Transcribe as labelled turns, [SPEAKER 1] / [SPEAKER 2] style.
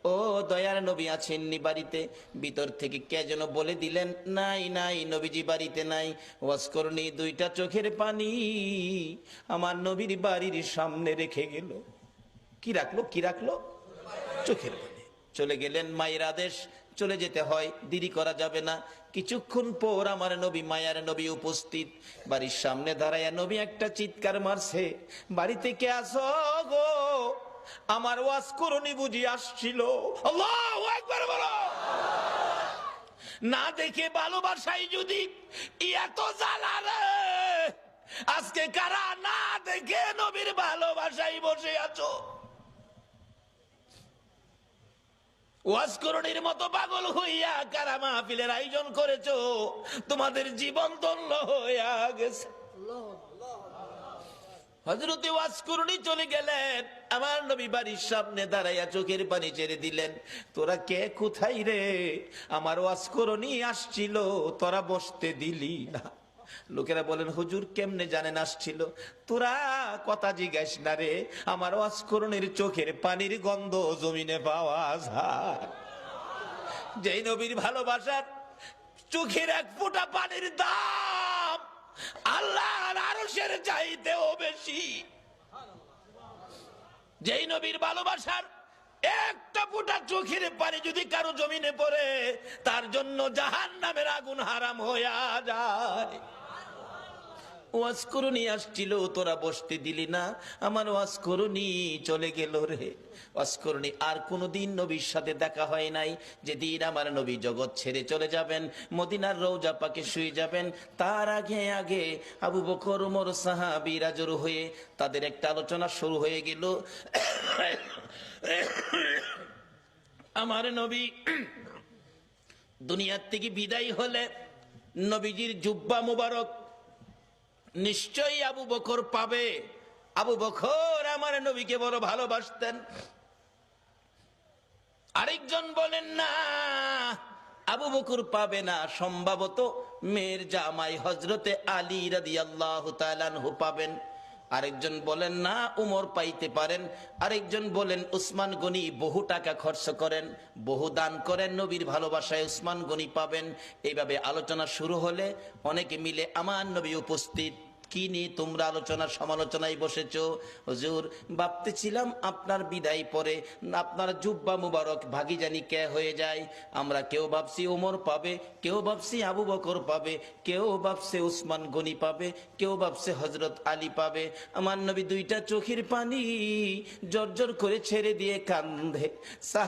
[SPEAKER 1] ও দয়ার নবী আছেননি বাড়িতে? ভিতর থেকে কে যেন বলে দিলেন, নাই নাই, নবীজি বাড়িতে নাই। ওয়াসকরণী দুইটা চোখের পানি আমার নবীর বাড়ির সামনে রেখে গেল। কি রাখলো? কি রাখলো? চোখের পানি। চলে গেলেন, মায়ের আদেশ, চলে যেতে হয়, দেরি করা যাবে না। কিছুক্ষণ পর আমার নবী, মায়ার নবী উপস্থিত। বাড়ির সামনে দাঁড়ায় নবী একটা চিৎকার মারছে, বাড়িতে কে আসো গো? আমার ওয়াসকরণী বুঝি আসছিল। আল্লাহু আকবার বলো। না দেখে ভালোবাসাই যদি এত জ্বালা রে, আজকে কারা না দেখে নবীর ভালোবাসাই বসে আছো? ওয়াসকরণীর মতো পাগল হইয়া কারা মাহফিলের আয়োজন করেছো? তোমাদের জীবন ধন্য হইয়া গেছে। হযরতে ওয়াসকরণী চলে গেলেন, আমার নবী বাড়ির সামনে দাঁড়াইয়া চোখের পানি ছেড়ে দিলেন। তোরা কে, কোথায় রে? আমার ওয়াসকরণী আসছিল, তোরা বসতে দিলি না। লোকেরা বলেন, হুজুর কেমনে জানেন আসছিল? তোরা কথা জিজ্ঞাস না রে, আমার ওয়াসকরণীর চোখের পানির গন্ধ জমিনে পাওয়া যায়। যেই নবীর ভালোবাসার চোখের এক ফোঁটা পানির দাম আল্লাহর আরশের চাইতেও বেশি। যেই নবীর ভালোবাসার একটা ফোঁটা চোখের পানি যদি কারো জমিনে পড়ে, তার জন্য জাহান্নামের আগুন হারাম হইয়া যায়। ওয়াসকরণী আসছিল, তোরা বসতে দিলি না, আমার ওয়াসকরণী চলে গেল রে। ওয়াসকরণী আর কোনোদিন নবীর সাথে দেখা হয় নাই। যেদিন আমার নবী জগৎ ছেড়ে চলে যাবেন, মদিনার রওজা পাকে শুয়ে যাবেন, তার আগে আগে আবু বকর, ওমর সাহাবীরা জড়ো হয়ে তাদের একটা আলোচনা শুরু হয়ে গেল। আমার নবী দুনিয়ার থেকে বিদায় হলে নবীজির জুব্বা মুবারক নিশ্চয়ই আবু বকর পাবে। আবু বকর আমার নবীকে বড় ভালোবাসতেন। আরেকজন বলেন না, আবু বকর পাবে না, সম্ভবত মেয়ের জামাই হযরতে আলী রাদিয়াল্লাহু তাআলা আনহু পাবেন। আরেকজন বলেন না, উমর পাইতে পারেন। আরেকজন বলেন উসমান গনি বহু টাকা খরচ করেন, বহু দান করেন, নবীর ভালোবাসায় উসমান গনি পাবেন। এইভাবে আলোচনা শুরু হলে অনেকে মিলে আমার নবী উপস্থিত। কি নিয়ে তোমরা আলোচনা সমালোচনায় বসেছো? হুজুর ভাবতেছিলাম আপনার বিদায় পরে আপনার জুব্বা মুবারক ভাগি জানি কে হয়ে যায়। আমরা কেউ ভাবছি ওমর পাবে, কেউ ভাবছি আবু বকর পাবে, কেউ ভাবছে উসমান গনি পাবে, কেউ ভাবছে হযরত আলী পাবে। আমার নবী দুইটা চোখের পানি জর্জর করে ছেড়ে দিয়ে কান্দে।